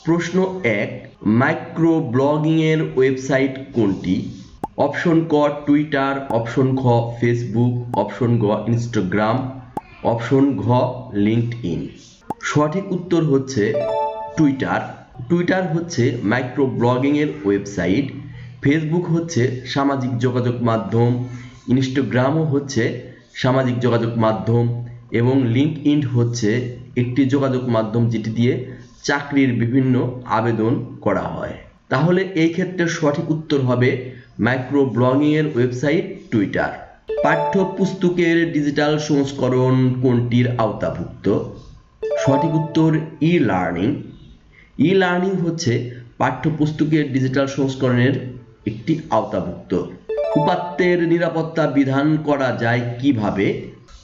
প্রশ্ন ১, micro blogging এর website কোনটি? অপশন ক টুইটার, অপশন খ ফেসবুক, অপশন গ ইনস্টাগ্রাম, অপশন ঘ লিঙ্কডইন। সঠিক উত্তর হচ্ছে টুইটার। টুইটার হচ্ছে মাইক্রো ব্লগিং এর ওয়েবসাইট। ফেসবুক হচ্ছে সামাজিক যোগাযোগ মাধ্যম, ইনস্টাগ্রামও হচ্ছে সামাজিক যোগাযোগ মাধ্যম এবং লিঙ্কডইন হচ্ছে একটি যোগাযোগ মাধ্যম যেটি দিয়ে চাকরির বিভিন্ন আবেদন করা হয়। তাহলে এই ক্ষেত্রে সঠিক উত্তর হবে মাইক্রো ব্লগিং এর ওয়েবসাইট টুইটার। পাঠ্যপুস্তকের ডিজিটাল সংস্করণ কোনটির আওতাভুক্ত? সঠিক উত্তর ই লার্নিং। ই লার্নিং হচ্ছে পাঠ্যপুস্তকের ডিজিটাল সংস্করণের একটি আওতাভুক্ত। উপাত্তের নিরাপত্তা বিধান করা যায় কিভাবে?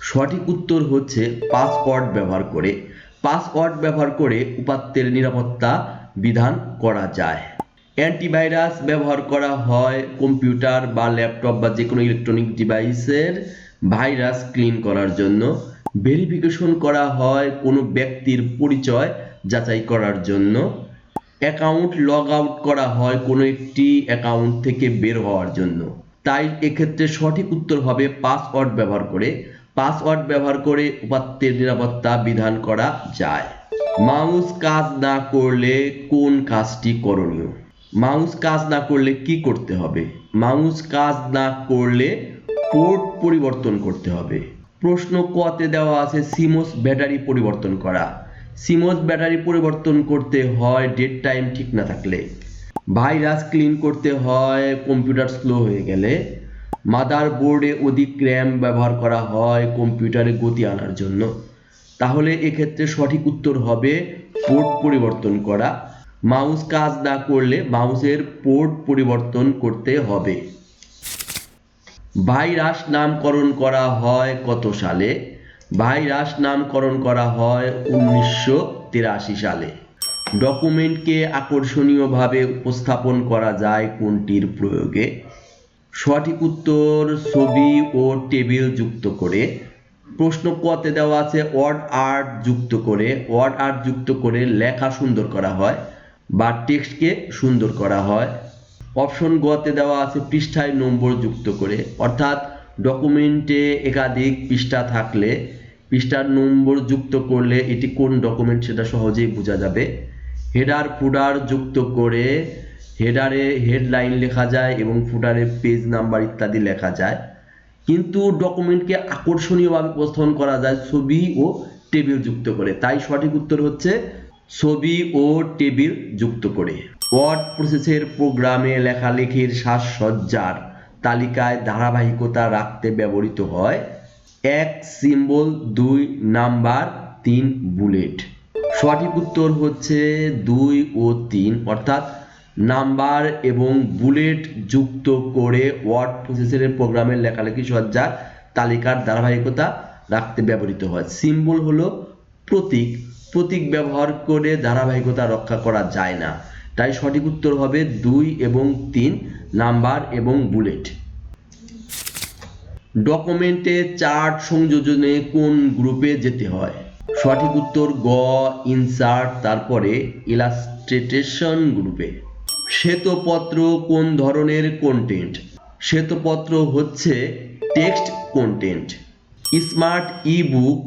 সঠিক উত্তর হচ্ছে পাসওয়ার্ড ব্যবহার করে। পাসওয়ার্ড ব্যবহার করে উপাত্তের নিরাপত্তা বিধান করা যায়। অ্যান্টিভাইরাস ব্যবহার করা হয় কম্পিউটার বা ল্যাপটপ বা যে কোনো ইলেকট্রনিক ডিভাইসের ভাইরাস ক্লিন করার জন্য। ভেরিফিকেশন করা হয় কোনো ব্যক্তির পরিচয় যাচাই করার জন্য। অ্যাকাউন্ট লগ আউট করা হয় কোনো একটি অ্যাকাউন্ট থেকে বের হওয়ার জন্য। তাই এক্ষেত্রে সঠিক উত্তর হবে পাসওয়ার্ড ব্যবহার করে। পাসওয়ার্ড ব্যবহার করে উপাত্তের নিরাপত্তা বিধান করা যায়। মাউস কাজ না করলে কোন কাজটি করণীয়? মাউস কাজ না করলে কি করতে হবে? মাউস কাজ না করলে পোর্ট পরিবর্তন করতে হবে। প্রশ্ন ক তে দেওয়া আছে সিমোস ব্যাটারি পরিবর্তন করা। সিমোস ব্যাটারি পরিবর্তন করতে হয় ডেড টাইম ঠিক না থাকলে। ভাইরাস ক্লিন করতে হয় কম্পিউটার স্লো হয়ে গেলে। মাদারবোর্ডে অধিক র্যাম ব্যবহার করা হয় কম্পিউটারে গতি আনার জন্য। তাহলে এক্ষেত্রে সঠিক উত্তর হবে পোর্ট পরিবর্তন করা। মাউস কাজ না করলে মাউসের পোর্ট পরিবর্তন করতে হবে। ভাইরাস নামকরণ করা হয় কত সালে? ভাইরাস নামকরণ করা হয় 1983 সালে। ডকুমেন্টকে আকর্ষণীয়ভাবে উপস্থাপন করা যায় কোনটির প্রয়োগে? সঠিক উত্তর ছবি ও টেবিল যুক্ত করে। প্রশ্ন ক তে দেওয়া আছে ওয়ার্ড আর্ট যুক্ত করে। ওয়ার্ড আর্ট যুক্ত করে লেখা সুন্দর করা হয় বা টেক্সটকে সুন্দর করা হয়। অপশন গ তে দেওয়া আছে পৃষ্ঠায় নম্বর যুক্ত করে, অর্থাৎ ডকুমেন্টে একাধিক পৃষ্ঠা থাকলে পৃষ্ঠার নম্বর যুক্ত করলে এটি কোন ডকুমেন্ট সেটা সহজেই বোঝা যাবে। হেডার ফুটার যুক্ত করে হেডারে হেডলাইন লেখা যায় এবং ফুটারে পেজ নাম্বার ইত্যাদি লেখা যায়। কিন্তু ডকুমেন্টকে আকর্ষণীয়ভাবে উপস্থাপন করা যায় ছবি ও টেবিল যুক্ত করে। তাই সঠিক উত্তর হচ্ছে ছবি ও টেবিল যুক্ত করে। ওয়ার্ড প্রসেসের প্রোগ্রামে লেখালেখির সাজসজ্জার তালিকায় ধারাবাহিকতা রাখতে ব্যবহৃত হয় 1 সিম্বল, 2 নাম্বার, 3 বুলেট। সঠিক উত্তর হচ্ছে 2 ও 3, অর্থাৎ নাম্বার এবং বুলেট যুক্ত করে ওয়ার্ড প্রসেসরের প্রোগ্রামের লেখালেখি সজ্জার তালিকার ধারাবাহিকতা রাখতে ব্যবহৃত হয়। সিম্বল হলো প্রতীক। প্রতীক ব্যবহার করে ধারাবাহিকতা রক্ষা করা যায় না। তাই সঠিক উত্তর হবে 2 এবং 3 নাম্বার এবং বুলেট। ডকুমেন্টে চার্ট সংযোজনে কোন গ্রুপে যেতে হয়? সঠিক উত্তর গ ইনসার্ট তারপরে ইলাস্ট্রেশন গ্রুপে। শ্বেতপত্র কোন ধরনের কন্টেন্ট? শ্বেতপত্র হচ্ছে টেক্সট কন্টেন্ট। স্মার্ট ই বুক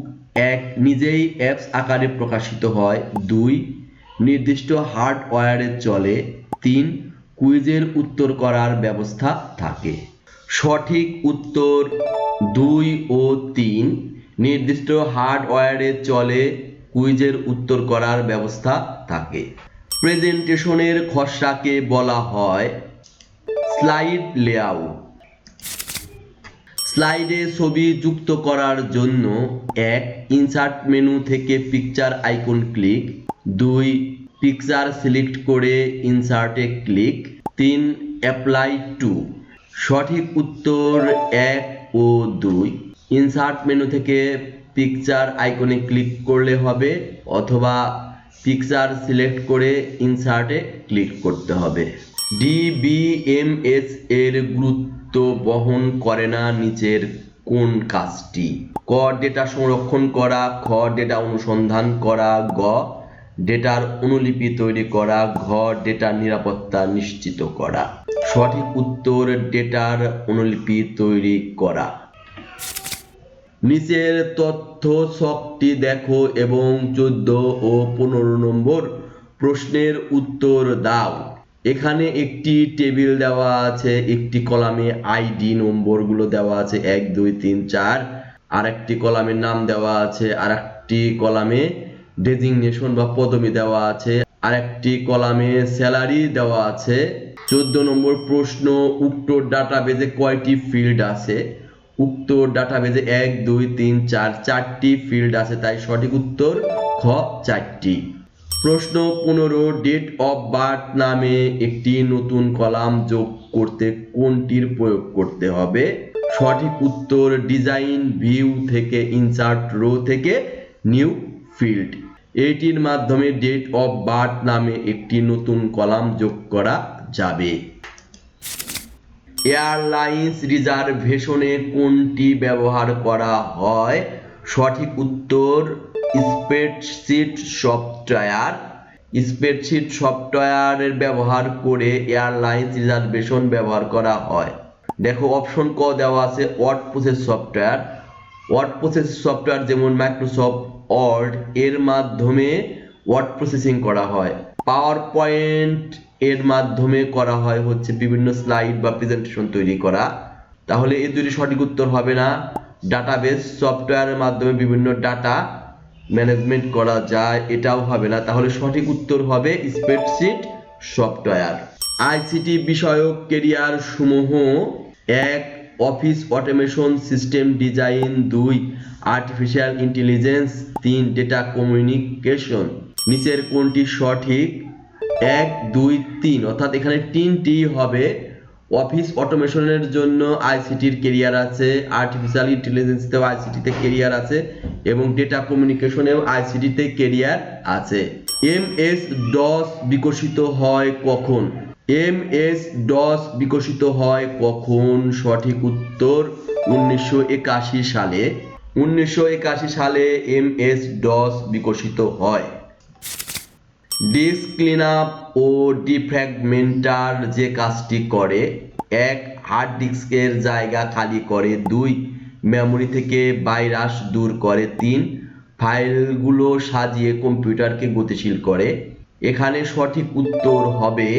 1 নিজেই অ্যাপস আকারে প্রকাশিত হয়। 2 নির্দিষ্ট হার্ডওয়্যারে চলে। 3 কুইজের উত্তর করার ব্যবস্থা থাকে। সঠিক উত্তর 2 ও 3 নির্দিষ্ট হার্ডওয়্যারে চলে, কুইজের উত্তর করার ব্যবস্থা থাকে। প্রেজেন্টেশনের খসড়াকে বলা হয় স্লাইড লেআউট। স্লাইডে ছবি যুক্ত করার জন্য 1 ইনসার্ট মেনু থেকে picture icon click, 2 picture select করে ইনসার্টে ক্লিক, 3 অ্যাপ্লাই টু। সঠিক উত্তর 1 ও 2। ইনসার্ট মেনু থেকে পিকচার আইকনে ক্লিক করলে হবে অথবা পিকচার সিলেক্ট করে ইনসার্টে ক্লিক করতে হবে। ডিবিএমএস এর গুরুত্ব বহন করে না নিচের কোন কাজটি? ক ডেটা সংরক্ষণ করা, খ ডেটা অনুসন্ধান করা, গ ডেটার অনুলিপি তৈরি করা। ঘ ডেটার নিরাপত্তা নিশ্চিত করা। সঠিক উত্তর ডেটার অনুলিপি তৈরি করা। নিচের তথ্য ছকটি দেখো এবং 14 ও 15 নম্বর প্রশ্নের উত্তর দাও। এখানে একটি টেবিল দেওয়া আছে, একটি কলামে আইডি নম্বরগুলো দেওয়া আছে 1 2 3 4, আর একটি কলামে নাম দেওয়া আছে, আর একটি কলামে ডেজিগনেশন বা পদবি দেওয়া আছে, আর একটি কলামে স্যালারি দেওয়া আছে। 14 নম্বর প্রশ্ন, উক্ত ডাটাবেজে কয়টি ফিল্ড আছে? উক্ত ডাটাবেজে 1 2 3 4 চারটি ফিল্ড আছে, তাই সঠিক উত্তর খ 4টি। প্রশ্ন 15, ডেট অফ বার্থ নামে একটি নতুন কলাম যোগ করতে কোনটির প্রয়োগ করতে হবে? সঠিক উত্তর ডিজাইন ভিউ থেকে ইনসার্ট রো থেকে নিউ ফিল্ড। এটির মাধ্যমে ডেট অফ বার্থ নামে একটি নতুন কলাম যোগ করা যাবে। এয়ারলাইন্স রিজার্ভেশনে কোনটি ব্যবহার করা হয়? সঠিক উত্তর স্প্রেডশিট সফটওয়্যার। স্প্রেডশিট সফটওয়্যারের ব্যবহার করে এয়ারলাইন্স রিজার্ভেশন ব্যবহার করা হয়। দেখো অপশন ক দেওয়া আছে word process software. Word process software যেমন মাইক্রোসফট ওয়ার্ড এর মাধ্যমে ওয়ার্ড প্রসেসিং করা হয়। পাওয়ার পয়েন্ট এর মাধ্যমে করা হয় হচ্ছে বিভিন্ন স্লাইড বা প্রেজেন্টেশন তৈরি করা। তাহলে এই দুটি সঠিক উত্তর হবে না। ডাটাবেস সফটওয়্যারের মাধ্যমে বিভিন্ন ডাটা ম্যানেজমেন্ট করা যায়, এটাও হবে না। তাহলে সঠিক উত্তর হবে স্প্রেডশিট সফটওয়্যার। আইসিটি বিষয়ক ক্যারিয়ার সমূহ: 1 office automation system design, 2 artificial intelligence, 3 data communication. নিচের কোনটি সঠিক? 1 2 3, অর্থাৎ এখানে 3টি হবে। অফিস অটোমেশনের জন্য আইসিটির ক্যারিয়ার আছে, আর্টিফিশিয়াল ইন্টেলিজেন্সেও আইসিটিতে ক্যারিয়ার আছে এবং ডেটা কমিউনিকেশনেও আইসিটিতে ক্যারিয়ার আছে। এমএস ডস বিকশিত হয় কখন? এমএস ডস বিকশিত হয় কখন? সঠিক উত্তর 1981 সালে। 1981 সালে এমএস ডস বিকশিত হয়। ডিস্ক ক্লিনআপ ও ডিফ্র্যাগমেন্টার যে কাজটি করে: 1 হার্ড ডিস্কের জায়গা খালি করে, 2 মেমোরি থেকে ভাইরাস দূর করে, 3 ফাইলগুলো সাজিয়ে কম্পিউটারকে গতিশীল করে। এখানে সঠিক উত্তর হবে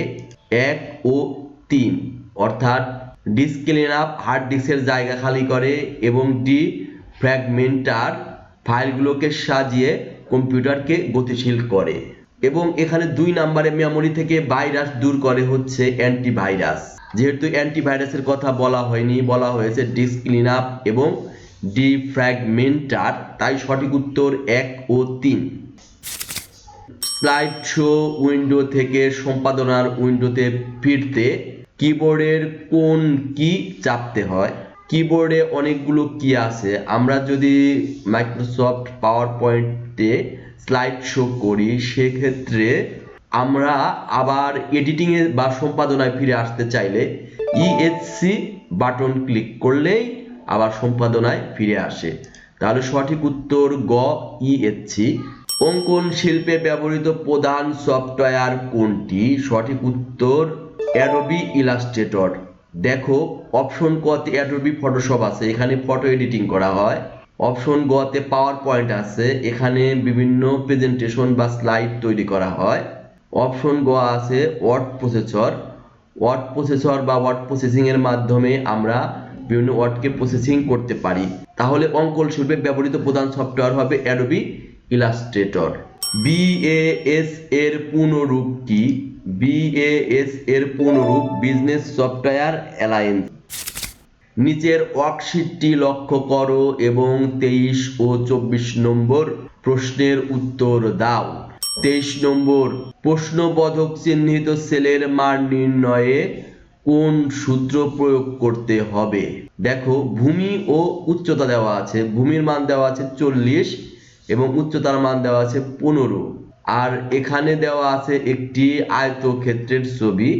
1 ও 3, অর্থাৎ ডিস্ক ক্লিনআপ হার্ড ডিস্কের জায়গা খালি করে এবং ডিফ্র্যাগমেন্টার ফাইলগুলোকে সাজিয়ে কম্পিউটারকে গতিশীল করে। এবং এখানে 2 নম্বরে মেমোরি থেকে ভাইরাস দূর করে হচ্ছে অ্যান্টিভাইরাস। যেহেতু অ্যান্টিভাইরাসের কথা বলা হয়নি, বলা হয়েছে ডিস্ক ক্লিনআপ এবং ডিফ্র্যাগমেন্টার, তাই সঠিক উত্তর 1 ও 3। স্লাইড শো উইন্ডো থেকে সম্পাদনার উইন্ডোতে ফিরতে কিবোর্ডের কোন কি চাপতে হয়? কিবোর্ডে অনেকগুলো কি আছে। আমরা যদি মাইক্রোসফট পাওয়ার পয়েন্টে স্লাইড শো করি সেক্ষেত্রে আমরা আবার এডিটিংয়ে বা সম্পাদনায় ফিরে আসতে চাইলে ইএসসি বাটন ক্লিক করলেই আবার সম্পাদনায় ফিরে আসে। তাহলে সঠিক উত্তর গ ইএসসি। অঙ্কন শিল্পে ব্যবহৃত প্রধান সফটওয়্যার কোনটি? সঠিক উত্তর অ্যাডোবি ইলাস্ট্রেটর। দেখো অপশন ক তে অ্যাডোবি ফটোশপ আছে, এখানে ফটো এডিটিং করা হয়। অপশন গ তে পাওয়ার পয়েন্ট আছে, এখানে বিভিন্ন প্রেজেন্টেশন বা স্লাইড তৈরি করা হয়। অপশন গ আছে ওয়ার্ড প্রসেসর। ওয়ার্ড প্রসেসর বা ওয়ার্ড প্রসেসিং এর মাধ্যমে আমরা বিভিন্ন ওয়ার্ডকে প্রসেসিং করতে পারি। তাহলে অঙ্কন শিল্পে ব্যবহৃত প্রধান সফটওয়্যার হবে অ্যাডোবি ইলাস্ট্রেটর। বিএএস এর পূর্ণরূপ কি? বিএএস এর পূর্ণরূপ বিজনেস সফটওয়্যার অ্যালায়েন্স। নিচের ওয়ার্কশিটটি লক্ষ্য করো এবং 23 ও 24 নম্বর প্রশ্নের উত্তর দাও। 23 নম্বর, প্রশ্নবোধক চিহ্নিত সেলের মান নির্ণয়ে কোন সূত্র প্রয়োগ করতে হবে? দেখো ভূমি ও উচ্চতা দেওয়া আছে। ভূমির মান দেওয়া আছে 40 এবং উচ্চতার মান দেওয়া আছে 15। আর এখানে দেওয়া আছে একটি আয়তক্ষেত্রের ছবি।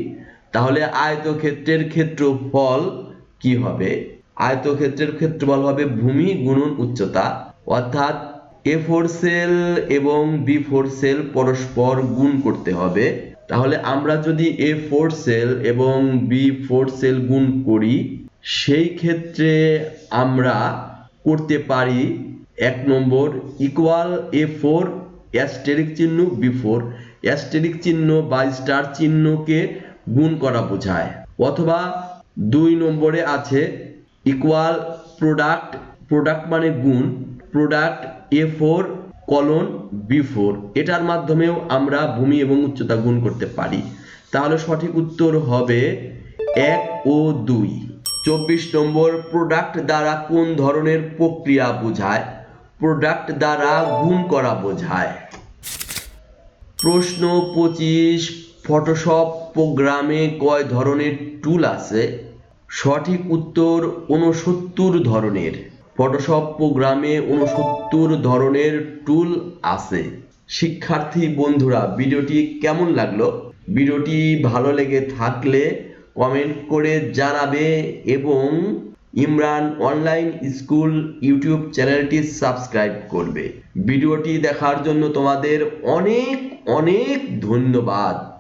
তাহলে আয়তক্ষেত্রের ক্ষেত্রফল কি হবে? আয়তক্ষেত্রের ক্ষেত্রফল হবে ভূমি গুণন উচ্চতা, অর্থাৎ A4 সেল এবং B4 সেল পরস্পর গুণ করতে হবে। তাহলে আমরা যদি A4 সেল এবং B4 সেল গুণ করি, সেই ক্ষেত্রে আমরা করতে পারি 1 নম্বর ইকুয়াল A4 অ্যাস্টেরিক চিহ্ন B4, অ্যাস্টেরিক চিহ্ন বা স্টার চিহ্নকে গুণ করা বোঝায়। অথবা 2 নম্বরে আছে ইকুয়াল প্রোডাক্ট, প্রোডাক্ট মানে গুণ, প্রোডাক্ট A4 কলন B4, এটার মাধ্যমেও আমরা ভূমি এবং উচ্চতা গুণ করতে পারি। তাহলে সঠিক উত্তর হবে 1 ও 2। 24 নম্বর প্রোডাক্ট দ্বারা কোন ধরনের প্রক্রিয়া বোঝায়? প্রোডাক্ট দ্বারা গুণ করা বোঝায়। প্রশ্ন 25 ফটোশপ প্রোগ্রামে কয় ধরনের টুল আছে? সঠিক উত্তর 69 ধরনের। ফটোশপ প্রোগ্রামে 69 ধরনের টুল আছে। শিক্ষার্থী বন্ধুরা, ভিডিওটি কেমন লাগলো? ভিডিওটি ভালো লেগে থাকলে কমেন্ট করে জানাবে এবং ইমরান অনলাইন স্কুল ইউটিউব চ্যানেলটি সাবস্ক্রাইব করবে। ভিডিওটি দেখার জন্য তোমাদের অনেক অনেক ধন্যবাদ।